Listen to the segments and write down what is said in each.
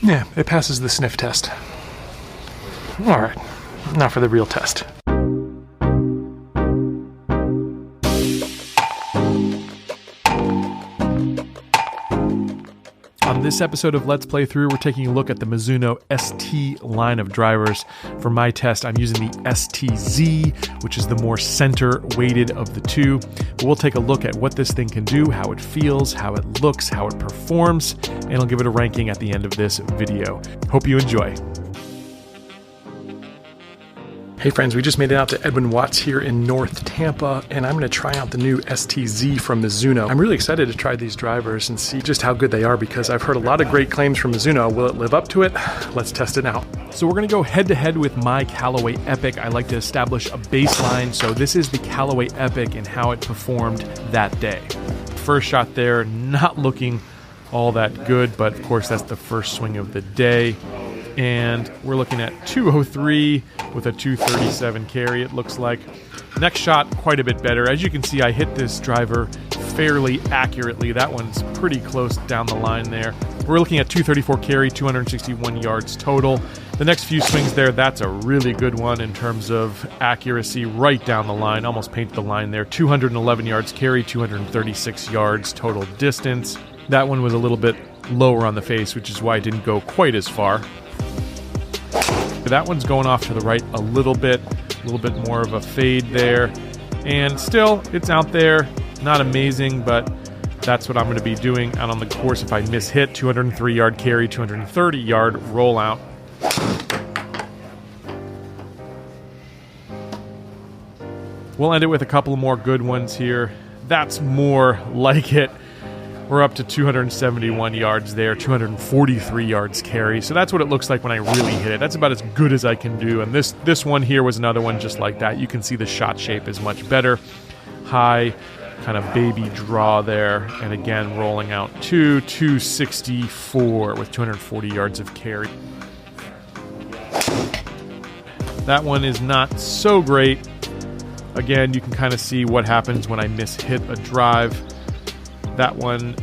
Yeah, it passes the sniff test. All right, now for the real test. On this episode of Let's Play Through, we're taking a look at the Mizuno ST line of drivers. For my test, I'm using the STZ, which is the more center-weighted of the two. But we'll take a look at what this thing can do, how it feels, how it looks, how it performs, and I'll give it a ranking at the end of this video. Hope you enjoy. Hey friends, we just made it out to Edwin Watts here in North Tampa, and I'm going to try out the new STZ from Mizuno. I'm really excited to try these drivers and see just how good they are because I've heard a lot of great claims from Mizuno. Will it live up to it? Let's test it out. So we're going to go head-to-head with my Callaway Epic. I like to establish a baseline, so this is the Callaway Epic and how it performed that day. First shot there, not looking all that good, but of course that's the first swing of the day. And we're looking at 203 with a 237 carry, it looks like. Next shot, quite a bit better. As you can see, I hit this driver fairly accurately. That one's pretty close down the line there. We're looking at 234 carry, 261 yards total. The next few swings there, that's a really good one in terms of accuracy, right down the line, almost painted the line there. 211 yards carry, 236 yards total distance. That one was a little bit lower on the face, which is why it didn't go quite as far. That one's going off to the right a little bit more of a fade there. And still, it's out there. Not amazing, but that's what I'm going to be doing out on the course if I miss hit. 203 yard carry, 230 yard rollout. We'll end it with a couple more good ones here. That's more like it. We're up to 271 yards there, 243 yards carry. So that's what it looks like when I really hit it. That's about as good as I can do. And this one here was another one just like that. You can see the shot shape is much better. High kind of baby draw there. And again, rolling out to 264 with 240 yards of carry. That one is not so great. Again, you can kind of see what happens when I miss-hit a drive. That one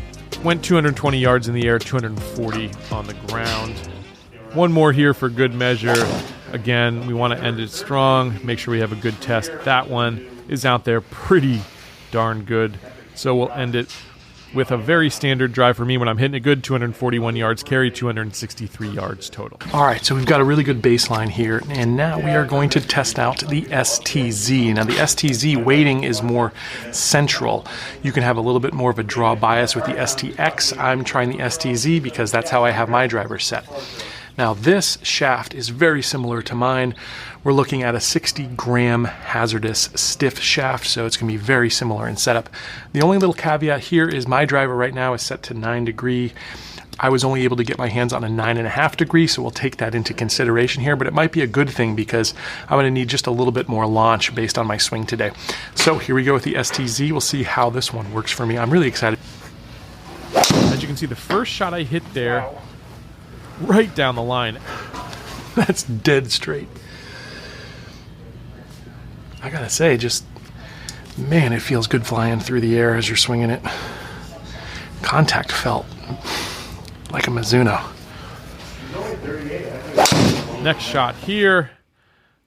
went 220 yards in the air, 240 on the ground. One more here for good measure. Again, we want to end it strong, make sure we have a good test. That one is out there pretty darn good. So we'll end it with a very standard drive for me when I'm hitting it good, 241 yards carry, 263 yards total. All right, so we've got a really good baseline here, and now we are going to test out the STZ. Now the STZ weighting is more central. You can have a little bit more of a draw bias with the STX. I'm trying the STZ because that's how I have my driver set. Now this shaft is very similar to mine. We're looking at a 60-gram hazardous stiff shaft, so it's going to be very similar in setup. The only little caveat here is my driver right now is set to 9 degree. I was only able to get my hands on a 9.5 degree, so we'll take that into consideration here, but it might be a good thing because I'm going to need just a little bit more launch based on my swing today. So here we go with the STZ. We'll see how this one works for me. I'm really excited. As you can see, the first shot I hit there, right down the line. That's dead straight. I gotta say, just, man, it feels good flying through the air as you're swinging it. Contact felt like a Mizuno. Next shot here.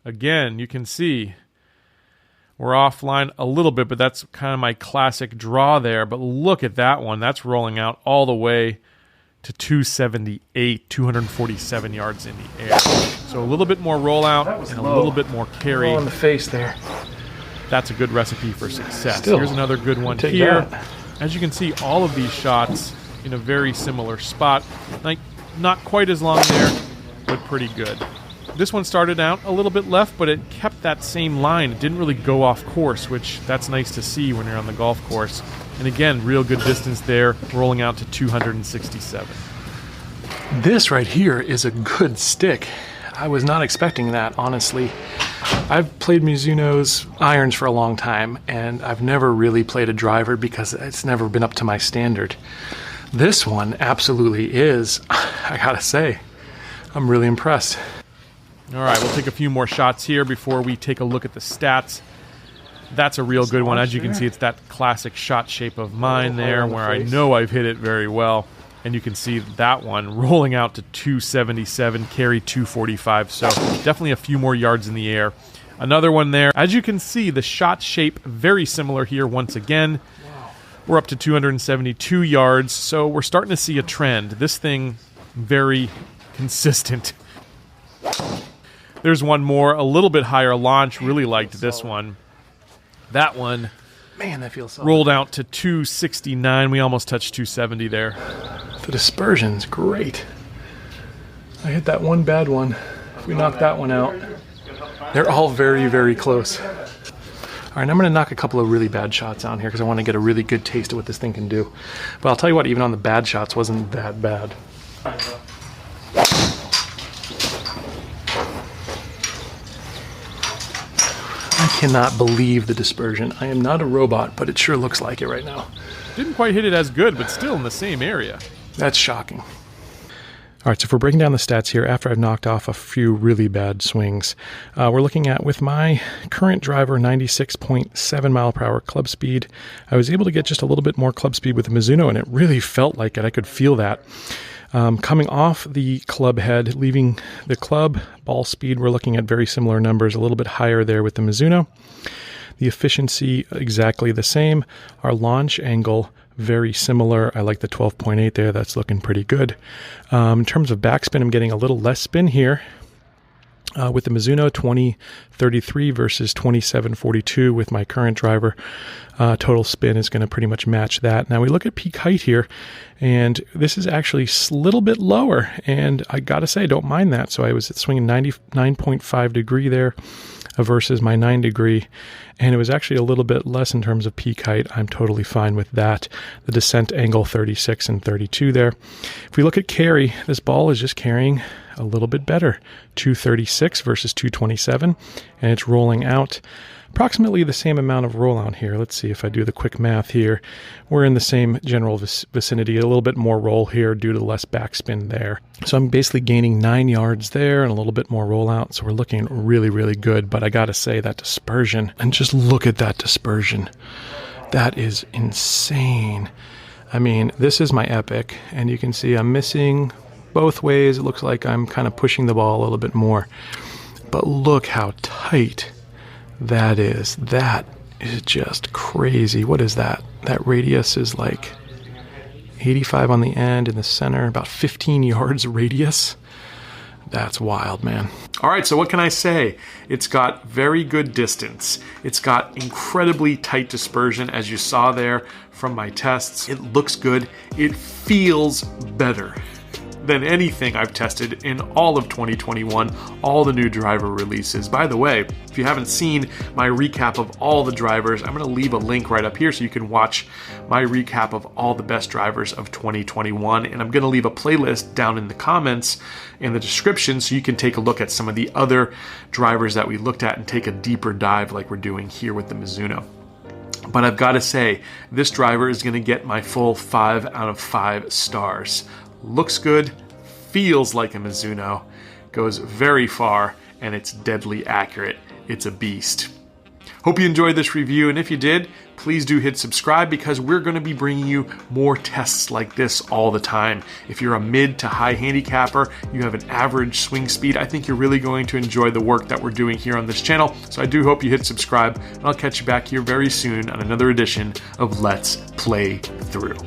Again, you can see we're offline a little bit, but that's kind of my classic draw there. But look at that one. That's rolling out all the way to 278, 247 yards in the air. So a little bit more rollout and a little bit more carry. Low in the face there. That's a good recipe for success. Still, here's another good one here. That. As you can see, all of these shots in a very similar spot. Like, not quite as long there, but pretty good. This one started out a little bit left, but it kept that same line. It didn't really go off course, which that's nice to see when you're on the golf course. And again, real good distance there, rolling out to 267. This right here is a good stick. I was not expecting that, honestly. I've played Mizuno's irons for a long time, and I've never really played a driver because it's never been up to my standard. This one absolutely is. I gotta say, I'm really impressed. All right, we'll take a few more shots here before we take a look at the stats. That's a real good one. As you can see, it's that classic shot shape of mine there where I know I've hit it very well. And you can see that one rolling out to 277, carry 245. So definitely a few more yards in the air. Another one there. As you can see, the shot shape very similar here once again. We're up to 272 yards, so we're starting to see a trend. This thing, very consistent. There's one more, a little bit higher launch. Really liked this one. That one, man, that feels solid. Rolled out to 269. We almost touched 270 there. The dispersion's great. I hit that one bad one. If we knock that one out, they're all very, very close. All right, I'm going to knock a couple of really bad shots out here because I want to get a really good taste of what this thing can do. But I'll tell you what, even on the bad shots, wasn't that bad. I cannot believe the dispersion. I am not a robot, but it sure looks like it right now. Didn't quite hit it as good, but still in the same area. That's shocking. All right, so if we're breaking down the stats here, after I've knocked off a few really bad swings, we're looking at, with my current driver, 96.7 mile per hour club speed. I was able to get just a little bit more club speed with the Mizuno, and it really felt like it. I could feel that. Coming off the club head, leaving the club, ball speed, we're looking at very similar numbers, a little bit higher there with the Mizuno. The efficiency, exactly the same. Our launch angle, very similar. I like the 12.8 there. That's looking pretty good. In terms of backspin, I'm getting a little less spin here. With the Mizuno, 2033 versus 2742 with my current driver. Total spin is going to pretty much match that. Now we look at peak height here, and this is actually a little bit lower, and I gotta say, I don't mind that. So I was swinging 99.5 degree there versus my 9 degree, and it was actually a little bit less in terms of peak height. I'm totally fine with that. The descent angle, 36 and 32 there. If we look at carry, this ball is just carrying a little bit better, 236 versus 227, and it's rolling out approximately the same amount of rollout here. Let's see if I do the quick math here. We're in the same general vicinity, a little bit more roll here due to less backspin there. So I'm basically gaining 9 yards there and a little bit more rollout. So we're looking really, really good. But I got to say, that dispersion, and just look at that dispersion. That is insane. I mean, this is my epic, and you can see I'm missing both ways. It looks like I'm kind of pushing the ball a little bit more. But look how tight that is. That is just crazy. What is that? That radius is like 85 on the end, in the center, about 15 yards radius. That's wild, man. All right, so what can I say? It's got very good distance. It's got incredibly tight dispersion, as you saw there from my tests. It looks good. It feels better than anything I've tested in all of 2021, all the new driver releases. By the way, if you haven't seen my recap of all the drivers, I'm gonna leave a link right up here so you can watch my recap of all the best drivers of 2021. And I'm gonna leave a playlist down in the comments in the description so you can take a look at some of the other drivers that we looked at and take a deeper dive like we're doing here with the Mizuno. But I've gotta say, this driver is gonna get my full 5 out of 5 stars. Looks good, feels like a Mizuno, goes very far, and it's deadly accurate. It's a beast. Hope you enjoyed this review, and if you did, please do hit subscribe because we're going to be bringing you more tests like this all the time. If you're a mid to high handicapper, you have an average swing speed, I think you're really going to enjoy the work that we're doing here on this channel. So I do hope you hit subscribe, and I'll catch you back here very soon on another edition of Let's Play Through.